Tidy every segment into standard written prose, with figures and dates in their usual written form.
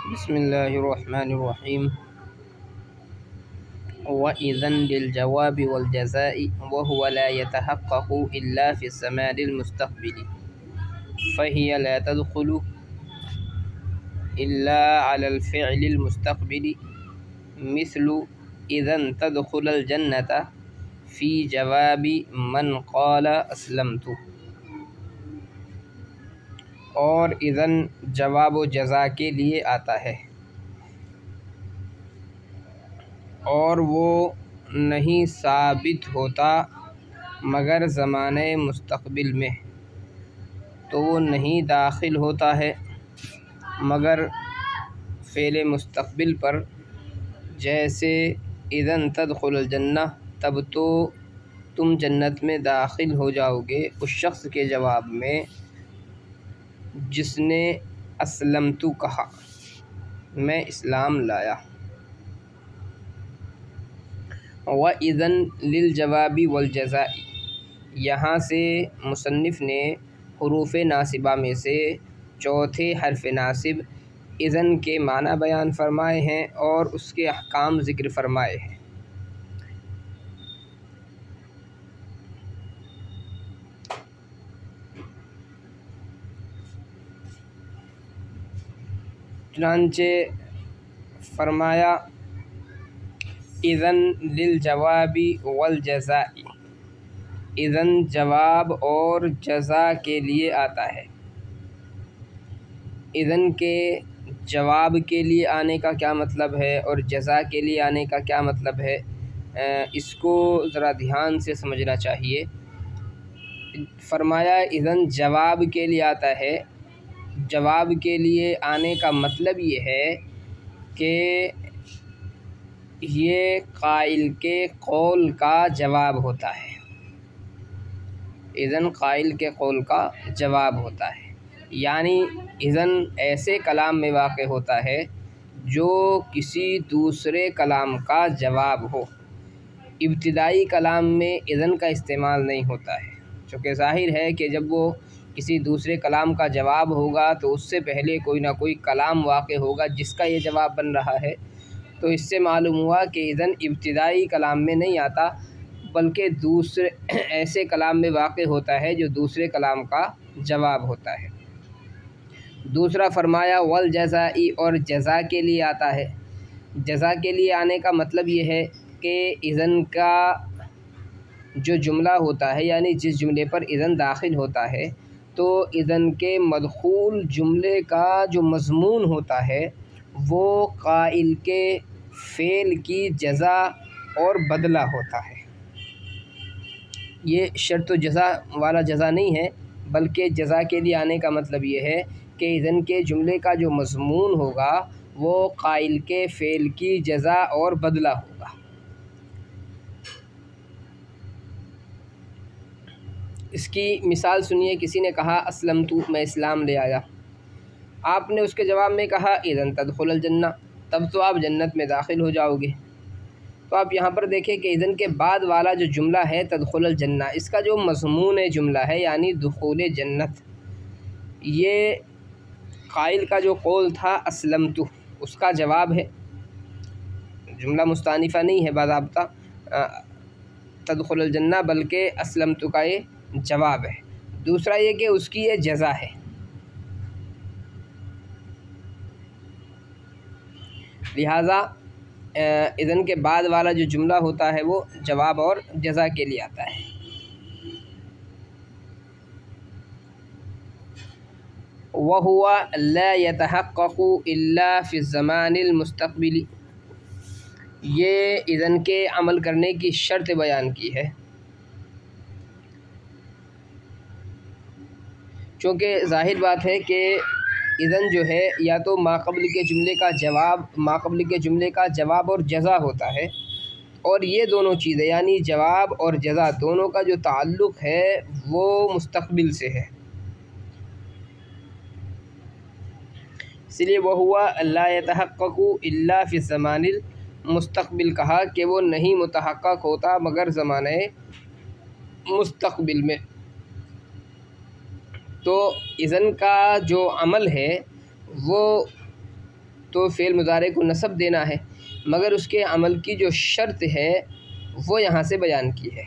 बिस्मिल्लाहिर्रहमानिर्रहीम। व इज़न लिल-जवाबि वल-जज़ाइ व हुवा ला यतहक़्क़क़ु इल्ला फ़ी ज़मानिल मुस्तक़बिली फ़हिय ला तदख़ुलु इल्ला अलल फ़िअलिल मुस्तक़बिली मिस्लु इज़न तदख़ुलल जन्नता फ़ी जवाबि मन क़ाला अस्लमतु। और इज़न जवाब व जज़ा के लिए आता है और वो नहीं साबित होता मगर ज़माने मुस्तक़बिल में, तो वो नहीं दाखिल होता है मगर फ़ेल मुस्तक़बिल पर। जैसे इज़न तदख़ुलुल जन्नह, तब तो तुम जन्नत में दाखिल हो जाओगे, उस शख्स के जवाब में जिसने अस्लमतु कहा, मैं इस्लाम लाया। व इज़न लिल जवाबी वल जज़ाई, यहाँ से मुसन्निफ़ ने हुरूफ़ नासिबा में से चौथे हर्फ़ नासिब इज़न के माना बयान फ़रमाए हैं और उसके अहकाम ज़िक्र फ़रमाए हैं। चुनांचे फ़रमाया इज़न लिल जवाबी वल जज़ाई, इज़न जवाब और जज़ा के लिए आता है। इज़न के जवाब के लिए आने का क्या मतलब है और जज़ा के लिए आने का क्या मतलब है, इसको ज़रा ध्यान से समझना चाहिए। फ़रमाया इज़न जवाब के लिए आता है। जवाब के लिए आने का मतलब ये है कि ये क़ाइल के कौल का जवाब होता है। इज़न क़ाइल के कौल का जवाब होता है, यानी इज़न ऐसे कलाम में वाक़े होता है जो किसी दूसरे कलाम का जवाब हो। इब्तिदाई कलाम में इज़न का इस्तेमाल नहीं होता है, चूँकि ज़ाहिर है कि जब वो किसी दूसरे कलाम का जवाब होगा तो उससे पहले कोई ना कोई कलाम वाक़े होगा जिसका ये जवाब बन रहा है। तो इससे मालूम हुआ कि इज़न इब्तिदाई कलाम में नहीं आता, बल्कि दूसरे ऐसे कलाम में वाक़े होता है जो दूसरे कलाम का जवाब होता है। दूसरा फ़रमाया वल जज़ाई, और जज़ा के लिए आता है। जज़ा के लिए आने का मतलब ये है कि इज़न का जो जुमला होता है, यानी जिस जुमले पर इज़न दाखिल होता है, तो इज़न के मदख़ूल जुमले का जो मज़मून होता है वो क़ाइल के फ़ेल की जज़ा और बदला होता है। ये शर्त जज़ा वाला जज़ा नहीं है, बल्कि जज़ा के लिए आने का मतलब ये है कि इज़न के जुमले का जो मज़मून होगा वो क़ाइल के फ़ेल की जज़ा और बदला होगा। इसकी मिसाल सुनिए। किसी ने कहा अस्लमतु, मैं इस्लाम ले आया। आपने उसके जवाब में कहा इज़न तदख़ुलुल जन्नह, तब तो आप जन्नत में दाखिल हो जाओगे। तो आप यहाँ पर देखें कि इज़न के बाद वाला जो जुमला है तदख़ुलुल जन्नह, इसका जो मज़मून जुमला है यानी दुख़ूल जन्नत, ये क़ाइल का जो कौल था अस्लमतु, उसका जवाब है। जुमला मुस्तानिफ़ा नहीं है बाज़ाब्ता तदख़ुलुल जन्नह, बल्कि अस्लमतु का ये जवाब है। दूसरा ये कि उसकी ये जज़ा है। लिहाजा इज़न के बाद वाला जो जुमला होता है वो जवाब और जज़ा के लिए आता है। व हुवा ला यतहक़्क़क़ु इल्ला फ़ी ज़मानिल मुस्तक़बिली, ये इज़न के अमल करने की शर्त बयान की है, चूँकि ज़ाहिर बात है कि इज़न जो है या तो माक़बल के जुमले का जवाब, माक़बल के जुमले का जवाब और जज़ा होता है, और ये दोनों चीज़ें यानी जवाब और जज़ा दोनों का जो ताल्लुक़ है वो मुस्तक़बिल से है। इसलिए वह हुआ ला यतहक़्क़क़ु इल्ला फ़ी ज़मानिल मुस्तक़बिल कहा कि वो नहीं मुतहक़्क़क़ होता मगर ज़माने मुस्तक़बिल में। तो इज़न का जो अमल है वो तो फ़ेल मुज़ारे को नसब देना है, मगर उसके अमल की जो शर्त है वो यहाँ से बयान की है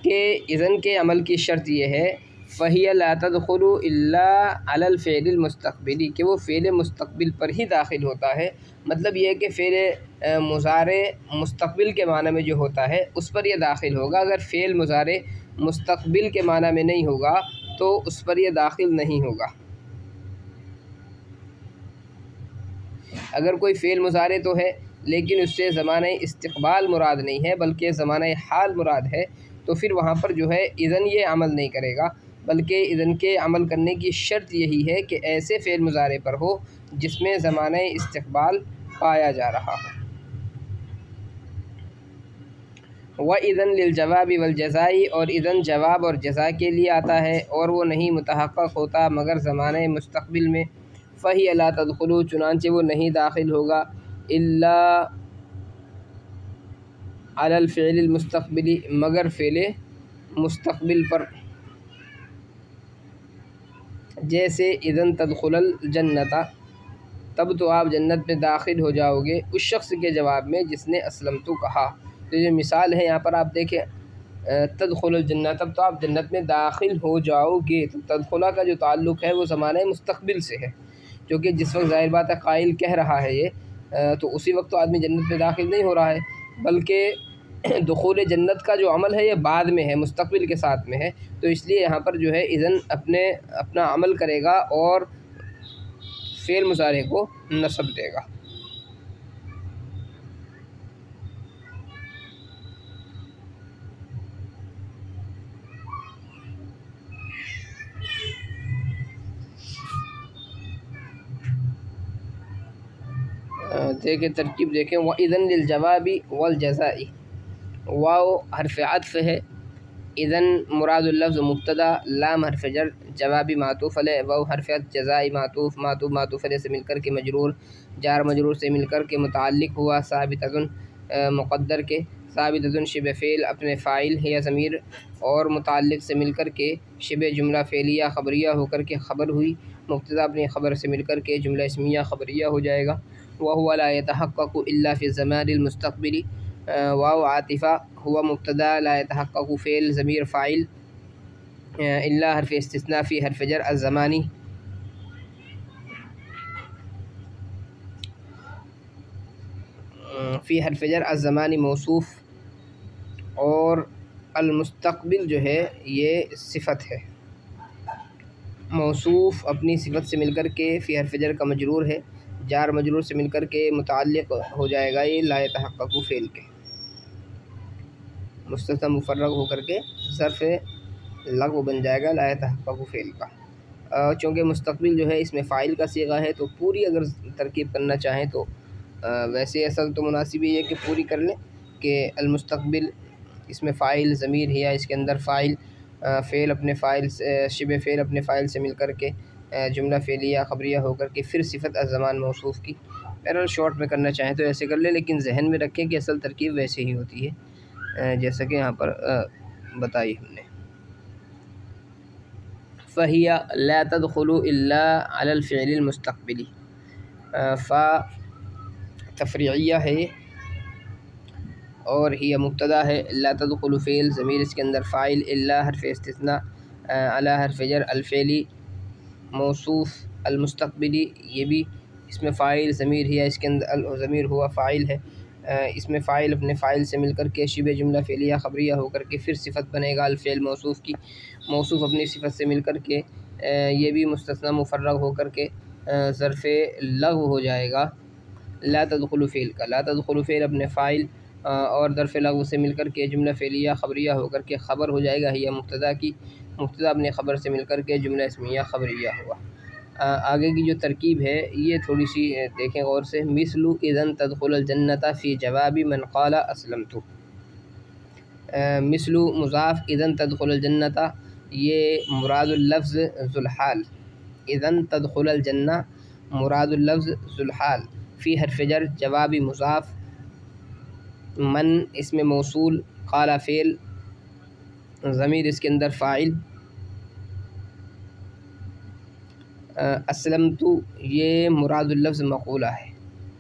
कि इज़न के अमल की शर्त ये है फ़हिया ला तदखुलु इल्ला अलल फ़ेलिल मुस्तक़बिली, कि वो फ़ेल मुस्तक़बिल पर ही दाखिल होता है। मतलब ये है कि फ़ेल मुज़ारे मुस्तक़बिल के माना में जो होता है उस पर यह दाखिल होगा। अगर फ़ेल मुज़ारे मुस्तक़बिल के माना में नहीं होगा तो उस पर यह दाखिल नहीं होगा। अगर कोई फ़ेल मुज़ारे तो है लेकिन उससे ज़माने इस्तिक़बाल मुराद नहीं है बल्कि ज़माने हाल मुराद है, तो फिर वहाँ पर जो है इज़न ये अमल नहीं करेगा, बल्कि इज़न के अमल करने की शर्त यही है कि ऐसे फ़ेल मुज़ारे पर हो जिसमें ज़माने इस्तिक़बाल पाया जा रहा हो। व इज़न लिल जवाबी वल जज़ाई, और इज़न जवाब और जज़ा के लिए आता है और वो नहीं मुतहक़्क़क़ होता मगर ज़माने मुस्तक़बिल में। फ़हिया ला तदखुलु, चुनांचे वो नहीं दाखिल होगा इल्ला अलल फ़िअलिल मुस्तक़बिली, मगर फ़ेल मुस्तक़बिल पर। जैसे इज़न तदखुलल जन्नता, तब तो आप जन्नत में दाखिल हो जाओगे, उस शख्स के जवाब में जिसने असलमतु कहा। तो ये मिसाल है यहाँ पर आप देखें, तदखुलल जन्नत, तब तो आप जन्नत में दाखिल हो जाओगे। तो तदखुला का जो ताल्लुक़ है वो ज़माने मुस्तक़बिल से है, जो कि जिस वक्त ज़ाहिर बात है क़ाइल कह रहा है ये, तो उसी वक्त तो आदमी जन्नत में दाखिल नहीं हो रहा है, बल्कि दुखूल जन्नत का जो अमल है ये बाद में है, मुस्तक़बिल के साथ में है। तो इसलिए यहाँ पर जो है इज़न अपना अमल करेगा और फ़ेल मुज़ारे को नसब देगा। देखें तरकीब देखें, व इज़न लिल जवाबी वल जज़ाई, वाव हर्फ़ अत्फ़ है, इज़न मुरादुल लफ्ज़ मुब्तदा, लाम हर्फ़ जर, जवाबी मातूफ़ अलैह, वाव हर्फ़ अत्फ़, जज़ाई मातूफ़, मातूफ़ अलैह से मिलकर के मजरूर, जार मजरूर से मिलकर के मुतअल्लिक़ हुआ, साबिततुन मुक़द्दर के, साबिततुन शिबे फ़ेल अपने फ़ाइल है या ज़मीर, और मुतअल्लिक़ से मिलकर के शिबे जुमला फ़ेलिया ख़बरिया होकर के ख़बर हुई, मुब्तदा अपनी ख़बर से मिलकर के जुमला इस्मिया ख़बरिया हो जाएगा। व हुवा ला यतहक़्क़क़ु इल्ला फ़ी ज़मानिल मुस्तक़बिली, वाव आतिफ़ा, हुआ मुब्तदा, ला यतहक़्क़क़ु फ़ेल ज़मीर फ़ाइल, इल्ला हर्फ़ इस्तिस्ना फ़ी हर्फ़ जर अज़्ज़मानी, फ़ी हर्फ़ जर अज़्ज़मानी मौसूफ़, और अलमुस्तक़बिल जो है ये सिफ़त है, मौसूफ़ अपनी सिफ़त से मिलकर के फ़ी हर्फ़ जर का मजरूर है, जार मजरूर से मिलकर के मुतअल्लिक़ हो जाएगा ये ला यतहक़्क़क़ु फ़ेल के, मुस्तस्ना मुफ़र्रग़ होकर के ज़र्फ़ लग़्व बन जाएगा ला यतहक़्क़क़ु फ़ेल का। चूँकि मुस्तक़बिल जो है इसमें फ़ाइल का सीगा है, तो पूरी अगर तरकीब करना चाहें तो वैसे असल तो मुनासिब ये है कि पूरी कर लें कि अलमुस्तक़बिल इसमें फ़ाइल ज़मीर है या इसके अंदर फ़ाइल फ़ेल अपने फ़ाइल से शिबे फ़ेल अपने फ़ाइल से मिलकर के जुमला फ़ेलिया ख़बरिया होकर के फिर सिफ़त अज़्ज़मान मौसूफ़ की। बहरहाल शॉर्ट में करना चाहें तो ऐसे कर लें, लेकिन जहन में रखें कि असल तरकीब वैसे ही होती है जैसा कि यहाँ पर बताई हमने। फ़हिया ला तदखुलु इल्ला अलल फ़िअलिल मुस्तक़बिली, फ़ा तफ़रीइया है और हिय मुब्तदा है, ला तदखुलु फ़ेल ज़मीर इसके अंदर फ़ाइल, इल्ला हर्फ़ इस्तिस्ना, अला हर्फ़ जर, अल फ़ेली मौसूफ़, अल मुस्तक़बिली ये भी इसमें फ़ाइल ज़मीर है या इसके अंदर अल ज़मीर हुआ फ़ाइल है, इसमें फ़ाइल अपने फ़ाइल से मिलकर के शिबे जुमला फ़ेलिया ख़बरिया होकर के फिर सिफ़त बनेगा अल फ़ेल मौसूफ़ की, मौसूफ़ अपनी सिफ़त से मिलकर के ये भी मुस्तस्ना मुफ़र्रग़ होकर के ज़र्फ़ लग़्व हो जाएगा ला तदखुलु फ़ेल का। ला तदखुलु फ़ेल अपने फ़ाइल और ज़र्फ़ लग़्व से मिलकर के जुमला फ़ेलिया ख़बरिया होकर के ख़बर हो जाएगा हिया मुब्तदा की, मुब्तदा अपनी ख़बर से मिलकर के जुमला इस्मिया ख़बरिया हुआ। आगे की जो तरकीब है ये थोड़ी सी देखें गौर से। मिसलु इज़न तदखुलल जन्नता फ़ी जवाबी मन क़ाला असलमतु, मिसलु मुज़ाफ़, इज़न तदखुलल जन्नता ये मुरादुल लफ्ज़ ज़ुल-हाल, इज़न तदखुलल जन्ना मुरादुल लफ्ज़ ज़ुल-हाल, फ़ी हर्फ़ जर जवाबी मुज़ाफ़, मन इसमें मौसूल, क़ाला फ़ेल ज़मीर इसके अंदर फ़ाइल, असलम तो ये मुरादुल्लफ्ज़ मक़ूला है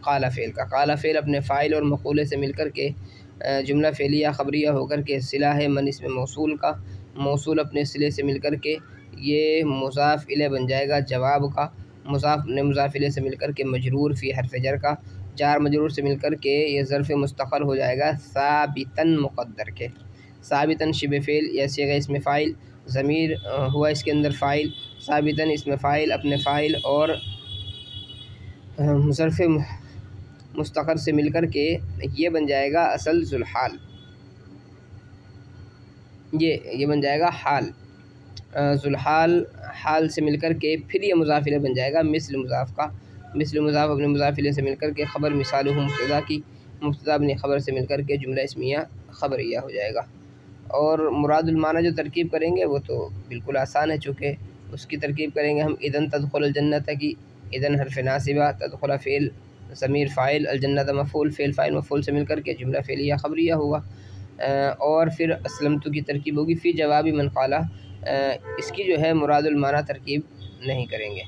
काला फ़ेल का। काला फ़ेल अपने फ़ाइल और मक़ूले से मिलकर के जुमला फ़ेलिया ख़बरिया होकर के सिला है मन इसमें मौसूल का। मौसूल अपने सिले से मिलकर के ये मुज़ाफ़ इले बन जाएगा जवाब का। मुज़ाफ़ ने मुज़ाफ़ इले से मिलकर के मजरूर फ़ी हर्फ़ जर का। जार मजरूर से मिलकर के ये ज़र्फ़ मुस्तक़र हो जाएगा साबितन मुक़द्दर के। साबितन शिबे फ़ेल या सीग़ा इसमें फ़ाइल, ज़मीर हुआ इसके अंदर फ़ाइल, साबितन इसमें फ़ाइल अपने फ़ाइल और ज़र्फ़ मुस्तक़र से मिलकर के ये बन जाएगा असल ज़ुल्हाल। ये बन जाएगा हाल। ज़ुल्हाल हाल से मिलकर के फिर ये मुज़ाफ़ इले बन जाएगा मिस्ल मुज़ाफ़ का। मिस्ल मुज़ाफ़ अपने मुज़ाफ़ इले से मिलकर के ख़बर मिसालुहु मुब्तदा की। मुब्तदा अपनी ख़बर से मिलकर के जुमला इस्मिया ख़बरिया हो जाएगा। और मुरादुल माना जो तरकीब करेंगे वो तो बिल्कुल आसान है, चूँकि उसकी तरकीब करेंगे हम इदन तदख़ुलुल जन्नत की। इदन हर्फ़ नासिबा, तदख़ुल फ़ेल, ज़मीर फ़ाइल, अल जन्नत मफ़ूल, फ़ेल फ़ाइल मफ़ूल से मिलकर के जुमला फ़ेलिया ख़बरिया हुआ। और फिर असलमतु की तरकीब होगी फ़ी जवाबी मन क़ाला। इसकी जो है मुरादुल माना तरकीब नहीं करेंगे।